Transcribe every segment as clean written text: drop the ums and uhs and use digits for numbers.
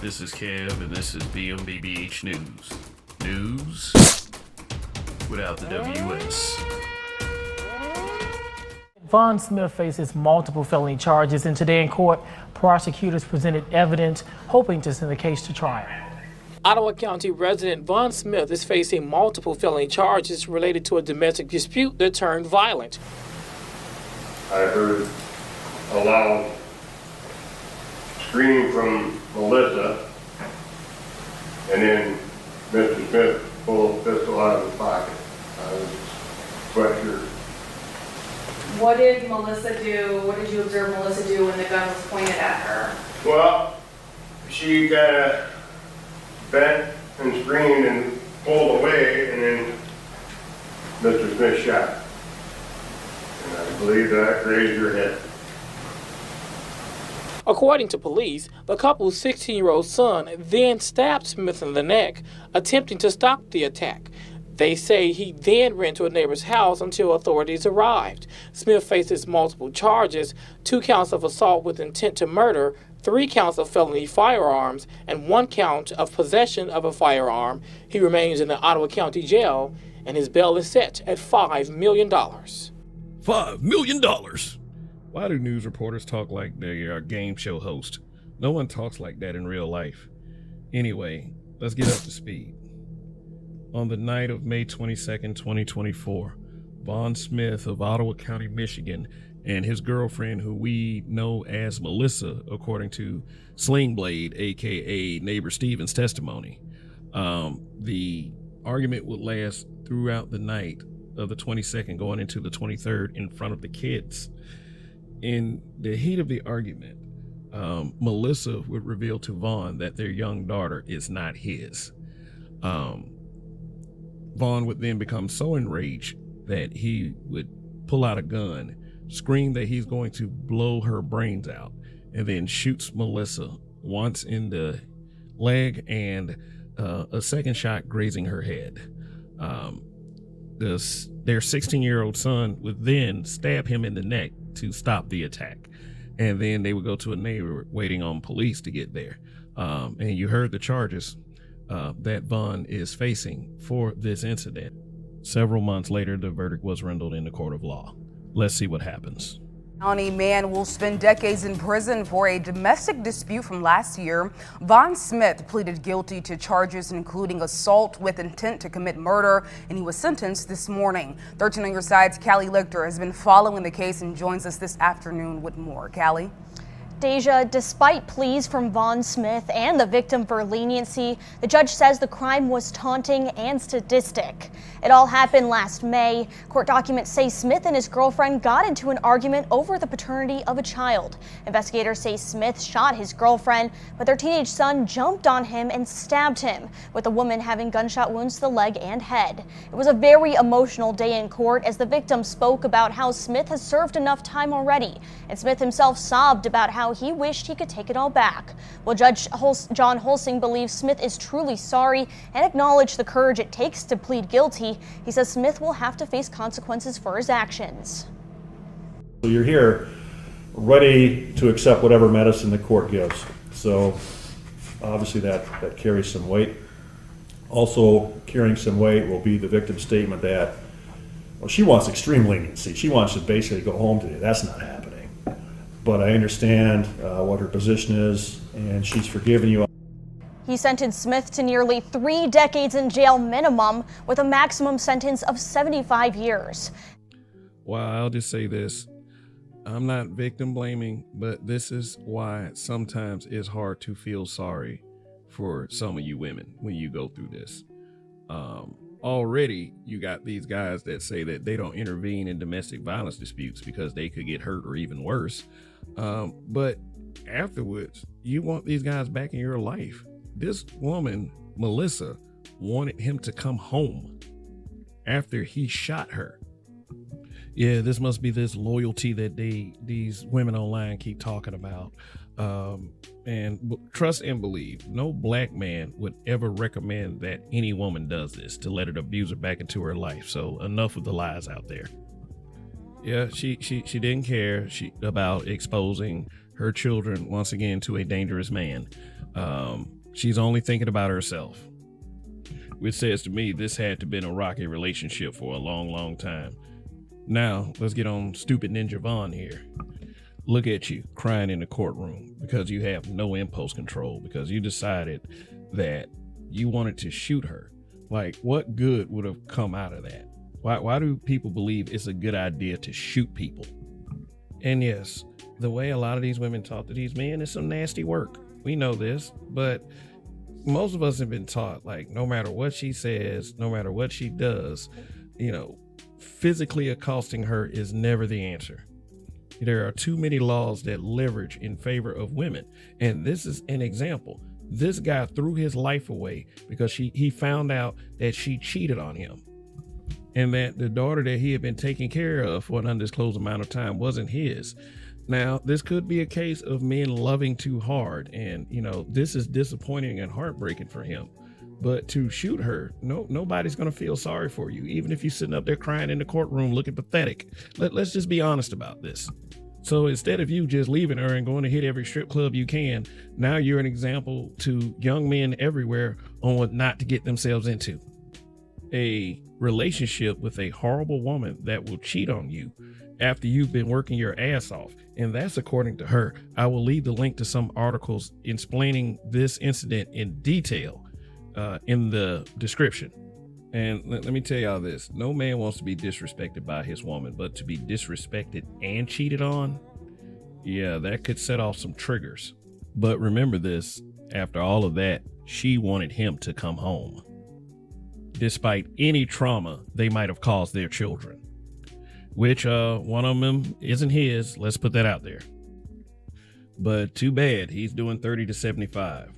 This is Kev, and this is BMBBH News. News without the WS. Vaughn Smith faces multiple felony charges, and today in court, prosecutors presented evidence hoping to send the case to trial. Ottawa County resident Vaughn Smith is facing multiple felony charges related to a domestic dispute that turned violent. I heard a loud scream from Melissa, and then Mr. Smith pulled a pistol out of his pocket, out of his sweatshirt. What did Melissa do? What did you observe Melissa do when the gun was pointed at her? Well, she kind of bent and screamed and pulled away, and then Mr. Smith shot. And I believe that grazed her head. According to police, the couple's 16-year-old son then stabbed Smith in the neck, attempting to stop the attack. They say he then ran to a neighbor's house until authorities arrived. Smith faces multiple charges, 2 counts of assault with intent to murder, 3 counts of felony firearms, and 1 count of possession of a firearm. He remains in the Ottawa County Jail, and his bail is set at $5 million. $5 million? Why do news reporters talk like they are a game show host? No one talks like that in real life. Anyway, let's get up to speed. On the night of May 22nd, 2024, Vaughn Smith of Ottawa County, Michigan, and his girlfriend, who we know as Melissa, according to Sling Blade, aka Neighbor Steven's testimony, the argument would last throughout the night of the 22nd going into the 23rd in front of the kids. In the heat of the argument, Melissa would reveal to Vaughn that their young daughter is not his. Vaughn would then become so enraged that he would pull out a gun, scream that he's going to blow her brains out, and then shoots Melissa once in the leg and a second shot grazing her head. Their 16-year-old son would then stab him in the neck to stop the attack. And then they would go to a neighbor waiting on police to get there. And you heard the charges that Vaughn is facing for this incident. Several months later, the verdict was rendered in the court of law. Let's see what happens. County man will spend decades in prison for a domestic dispute from last year. Vaughn Smith pleaded guilty to charges including assault with intent to commit murder, and he was sentenced this morning. 13 on your side's Callie Lichter has been following the case and joins us this afternoon with more. Callie? Deja, despite pleas from Vaughn Smith and the victim for leniency, the judge says the crime was taunting and sadistic. It all happened last May. Court documents say Smith and his girlfriend got into an argument over the paternity of a child. Investigators say Smith shot his girlfriend, but their teenage son jumped on him and stabbed him, with the woman having gunshot wounds to the leg and head. It was a very emotional day in court as the victim spoke about how Smith has served enough time already, and Smith himself sobbed about how he wished he could take it all back. Well, Judge John Holsing believes Smith is truly sorry and acknowledged the courage it takes to plead guilty. He says Smith will have to face consequences for his actions. So you're here ready to accept whatever medicine the court gives. So obviously that carries some weight. Also carrying some weight will be the victim's statement that, well, she wants extreme leniency. She wants to basically go home today. That's not happening. But I understand what her position is, and she's forgiven you. He sentenced Smith to nearly 3 decades in jail minimum, with a maximum sentence of 75 years. Well, I'll just say this. I'm not victim blaming, but this is why sometimes it's hard to feel sorry for some of you women when you go through this. Already, you got these guys that say that they don't intervene in domestic violence disputes because they could get hurt or even worse. But afterwards, you want these guys back in your life. This woman, Melissa, wanted him to come home after he shot her. Yeah, this must be this loyalty that these women online keep talking about. And trust and believe, no black man would ever recommend that any woman does this, to let an abuser back into her life. So enough with the lies out there. Yeah, she didn't care about exposing her children once again to a dangerous man. She's only thinking about herself, which says to me this had to have been a rocky relationship for a long, long time. Now, let's get on stupid Ninja Vaughn here. Look at you crying in the courtroom because you have no impulse control, because you decided that you wanted to shoot her. Like, what good would have come out of that? Why do people believe it's a good idea to shoot people? And yes, the way a lot of these women talk to these men is some nasty work. We know this, but most of us have been taught, like, no matter what she says, no matter what she does, physically accosting her is never the answer. There are too many laws that leverage in favor of women. And this is an example. This guy threw his life away because he found out that she cheated on him, and that the daughter that he had been taking care of for an undisclosed amount of time wasn't his. Now, this could be a case of men loving too hard, and this is disappointing and heartbreaking for him. But to shoot her, nobody's going to feel sorry for you, even if you're sitting up there crying in the courtroom looking pathetic. Let's just be honest about this. So instead of you just leaving her and going to hit every strip club you can, now you're an example to young men everywhere on what not to get themselves into. A relationship with a horrible woman that will cheat on you after you've been working your ass off. And that's according to her. I will leave the link to some articles explaining this incident in detail in the description. And let me tell y'all this. No man wants to be disrespected by his woman, but to be disrespected and cheated on, yeah, that could set off some triggers. But remember this, after all of that, she wanted him to come home, despite any trauma they might have caused their children, which one of them isn't his. Let's put that out there. But too bad, he's doing 30 to 75.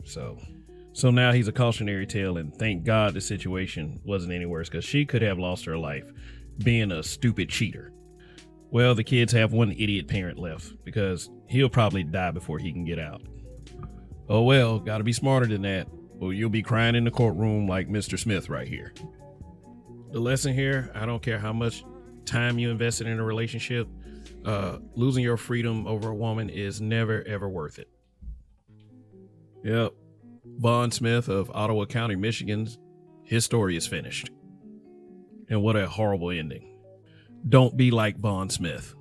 So now he's a cautionary tale, and thank God the situation wasn't any worse, because she could have lost her life being a stupid cheater. Well, the kids have one idiot parent left, because he'll probably die before he can get out. Oh well, gotta be smarter than that, or you'll be crying in the courtroom like Mr. Smith right here. The lesson here, I don't care how much time you invested in a relationship, losing your freedom over a woman is never ever worth it. Yep. Vaughn Smith of Ottawa County, Michigan, his story is finished. And what a horrible ending. Don't be like Vaughn Smith.